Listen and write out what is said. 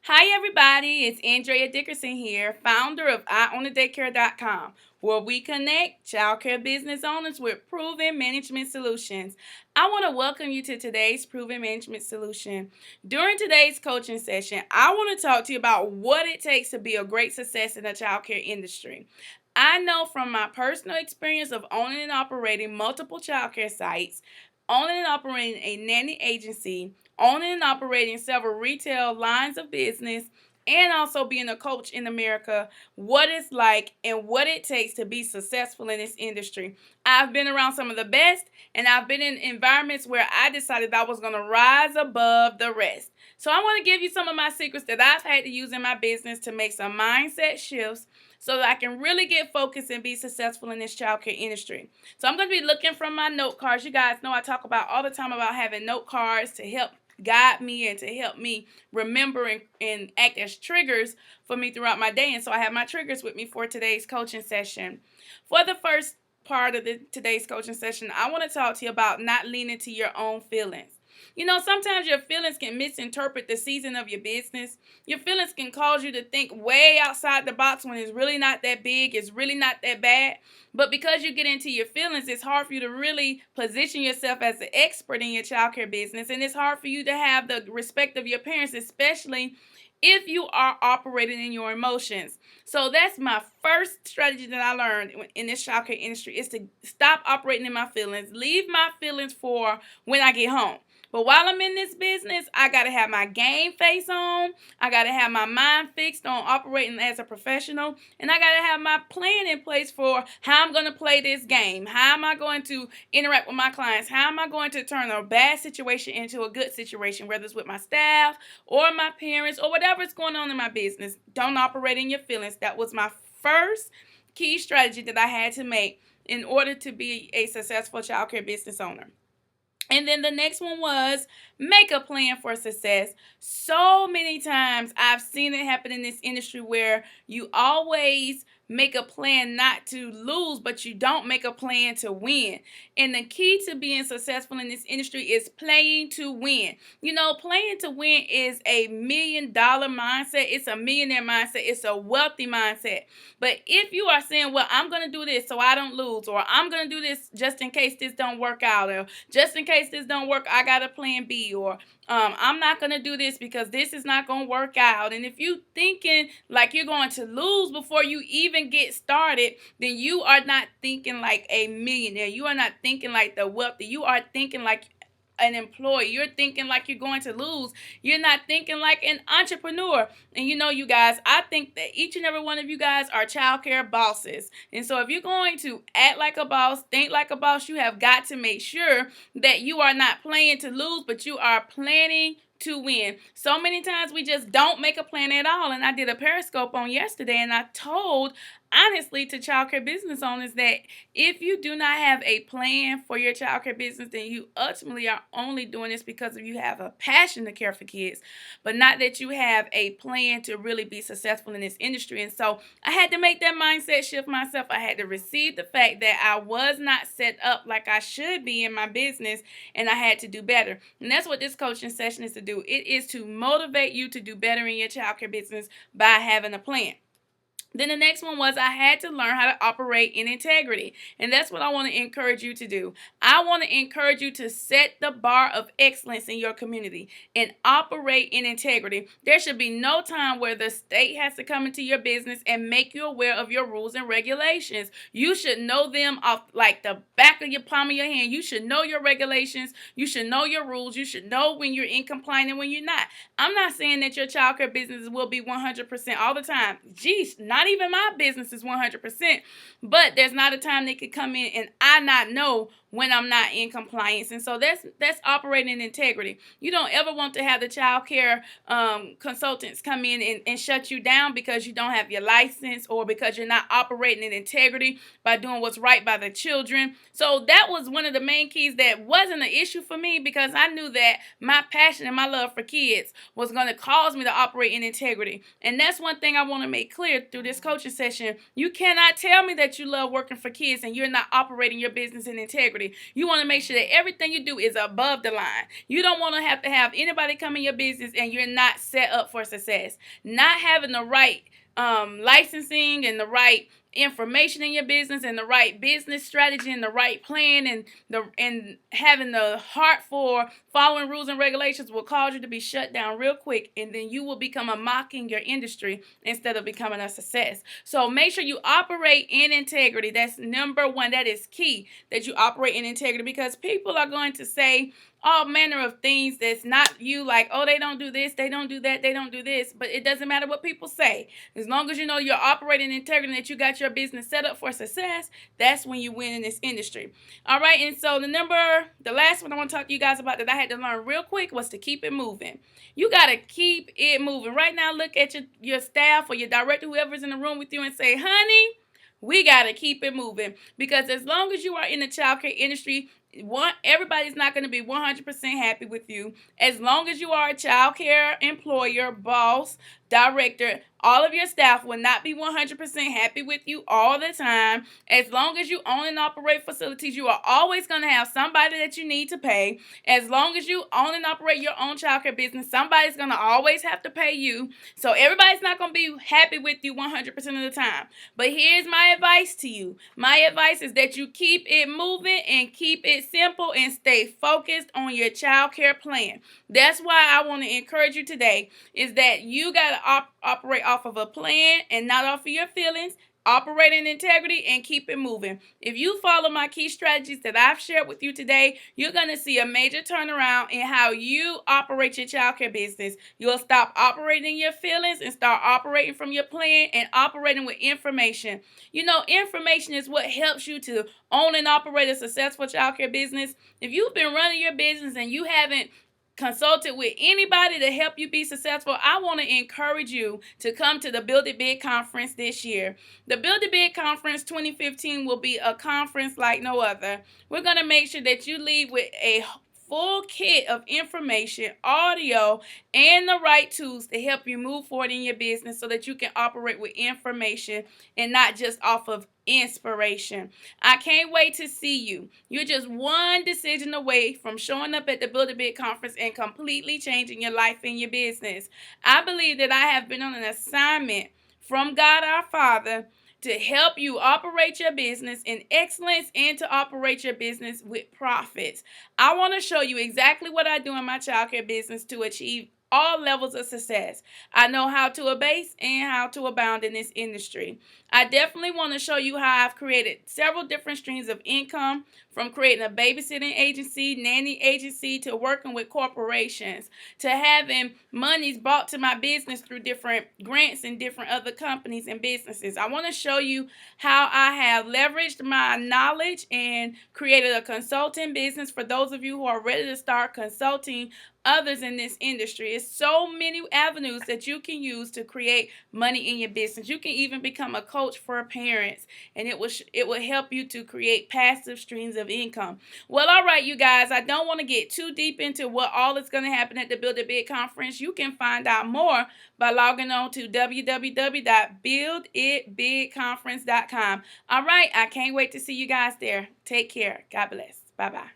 Hi, everybody. It's Andrea Dickerson here, founder of IOwnADaycare.com, where we connect childcare business owners with proven management solutions. I want to welcome you to today's proven management solution. During today's coaching session, I want to talk to you about what it takes to be a great success in the childcare industry. I know from my personal experience of owning and operating multiple childcare sites, owning and operating a nanny agency, owning and operating several retail lines of business, and also being a coach in America, what it's like and what it takes to be successful in this industry. I've been around some of the best, and I've been in environments where I decided I was going to rise above the rest. So I want to give you some of my secrets that I've had to use in my business to make some mindset shifts so that I can really get focused and be successful in this childcare industry. So I'm going to be looking from my note cards. You guys know I talk about all the time about having note cards to help guide me and to help me remember and act as triggers for me throughout my day. And so I have my triggers with me for today's coaching session. For the first part of today's coaching session, I want to talk to you about not leaning to your own feelings. Sometimes your feelings can misinterpret the season of your business. Your feelings can cause you to think way outside the box when it's really not that big, it's really not that bad. But because you get into your feelings, it's hard for you to really position yourself as an expert in your childcare business. And it's hard for you to have the respect of your parents, especially if you are operating in your emotions. So that's my first strategy that I learned in this childcare industry is to stop operating in my feelings. Leave my feelings for when I get home. But while I'm in this business, I got to have my game face on. I got to have my mind fixed on operating as a professional. And I got to have my plan in place for how I'm going to play this game. How am I going to interact with my clients? How am I going to turn a bad situation into a good situation, whether it's with my staff or my parents or whatever's going on in my business. Don't operate in your feelings. That was my first key strategy that I had to make in order to be a successful childcare business owner. And then the next one was make a plan for success. So many times I've seen it happen in this industry where you always make a plan not to lose, but you don't make a plan to win. And the key to being successful in this industry is playing to win. Playing to win is a $1 million mindset. It's a millionaire mindset. It's a wealthy mindset. But if you are saying, well, I'm going to do this so I don't lose, or I'm going to do this just in case this don't work out, or just in case this don't work, I got a plan B, or I'm not going to do this because this is not going to work out. And if you thinking like you're going to lose before you even get started, then you are not thinking like a millionaire. You are not thinking like the wealthy. You are thinking like an employee. You're thinking like you're going to lose. You're not thinking like an entrepreneur. And you guys, I think that each and every one of you guys are childcare bosses. And so if you're going to act like a boss, think like a boss, you have got to make sure that you are not playing to lose, but you are planning to win. So many times we just don't make a plan at all. And I did a Periscope on yesterday, and I told honestly to childcare business owners that if you do not have a plan for your childcare business, then you ultimately are only doing this because you have a passion to care for kids, but not that you have a plan to really be successful in this industry. And so I had to make that mindset shift myself. I had to receive the fact that I was not set up like I should be in my business, and I had to do better. And that's what this coaching session is to do. It is to motivate you to do better in your childcare business by having a plan. Then the next one was I had to learn how to operate in integrity. And that's what I want to encourage you to do. I want to encourage you to set the bar of excellence in your community and operate in integrity. There should be no time where the state has to come into your business and make you aware of your rules and regulations. You should know them off like the back of your palm of your hand. You should know your regulations. You should know your rules. You should know when you're in compliance and when you're not. I'm not saying that your childcare business will be 100% all the time. Geez, not even my business is 100%, but there's not a time they could come in and I not know when I'm not in compliance. And so that's operating in integrity. You don't ever want to have the child care consultants come in and shut you down because you don't have your license or because you're not operating in integrity by doing what's right by the children. So that was one of the main keys that wasn't an issue for me because I knew that my passion and my love for kids was going to cause me to operate in integrity. And that's one thing I want to make clear through this coaching session. You cannot tell me that you love working for kids and you're not operating your business in integrity. integrity. You want to make sure that everything you do is above the line. You don't want to have anybody come in your business and you're not set up for success. Not having the right licensing and the right information in your business and the right business strategy and the right plan and having the heart for following rules and regulations will cause you to be shut down real quick, and then you will become a mocking your industry instead of becoming a success. So make sure you operate in integrity. That's number one. That is key, that you operate in integrity, because people are going to say all manner of things that's not you, like, oh, they don't do this, they don't do that, they don't do this. But it doesn't matter what people say. As long as you know you're operating in integrity and that you got your business set up for success, that's when you win in this industry. All right, and so the last one I want to talk to you guys about that I had to learn real quick was to keep it moving. You got to keep it moving. Right now, look at your staff or your director, whoever's in the room with you, and say, honey, we got to keep it moving, because as long as you are in the childcare industry, everybody's not going to be 100% happy with you. As long as you are a childcare employer, boss, director, all of your staff will not be 100% happy with you all the time. As long as you own and operate facilities, you are always going to have somebody that you need to pay. As long as you own and operate your own childcare business, somebody's going to always have to pay you. So everybody's not going to be happy with you 100% of the time. But here's my advice to you. My advice is that you keep it moving and keep it simple and stay focused on your childcare plan. That's why I want to encourage you today, is that you got to operate off of a plan and not off of your feelings. Operate in integrity and keep it moving. If you follow my key strategies that I've shared with you today, you're going to see a major turnaround in how you operate your childcare business. You'll stop operating your feelings and start operating from your plan and operating with information. You know, information is what helps you to own and operate a successful childcare business. If you've been running your business and you haven't consulted with anybody to help you be successful, I want to encourage you to come to the Build It Big conference this year. The Build It Big conference 2015 will be a conference like no other. We're going to make sure that you leave with a full kit of information, audio, and the right tools to help you move forward in your business so that you can operate with information and not just off of inspiration. I can't wait to see you. You're just one decision away from showing up at the Build It Big conference and completely changing your life and your business. I believe that I have been on an assignment from God our Father to help you operate your business in excellence and to operate your business with profits. I want to show you exactly what I do in my childcare business to achieve all levels of success. I know how to abase and how to abound in this industry. I definitely want to show you how I've created several different streams of income, from creating a babysitting agency, nanny agency, to working with corporations, to having monies brought to my business through different grants and different other companies and businesses. I want to show you how I have leveraged my knowledge and created a consulting business for those of you who are ready to start consulting others in this industry. It's so many avenues that you can use to create money in your business. You can even become a coach for parents, and it will help you to create passive streams of income. Well, all right, you guys, I don't want to get too deep into what all is going to happen at the Build It Big conference. You can find out more by logging on to www.builditbigconference.com. All right, I can't wait to see you guys there. Take care. God bless. Bye-bye.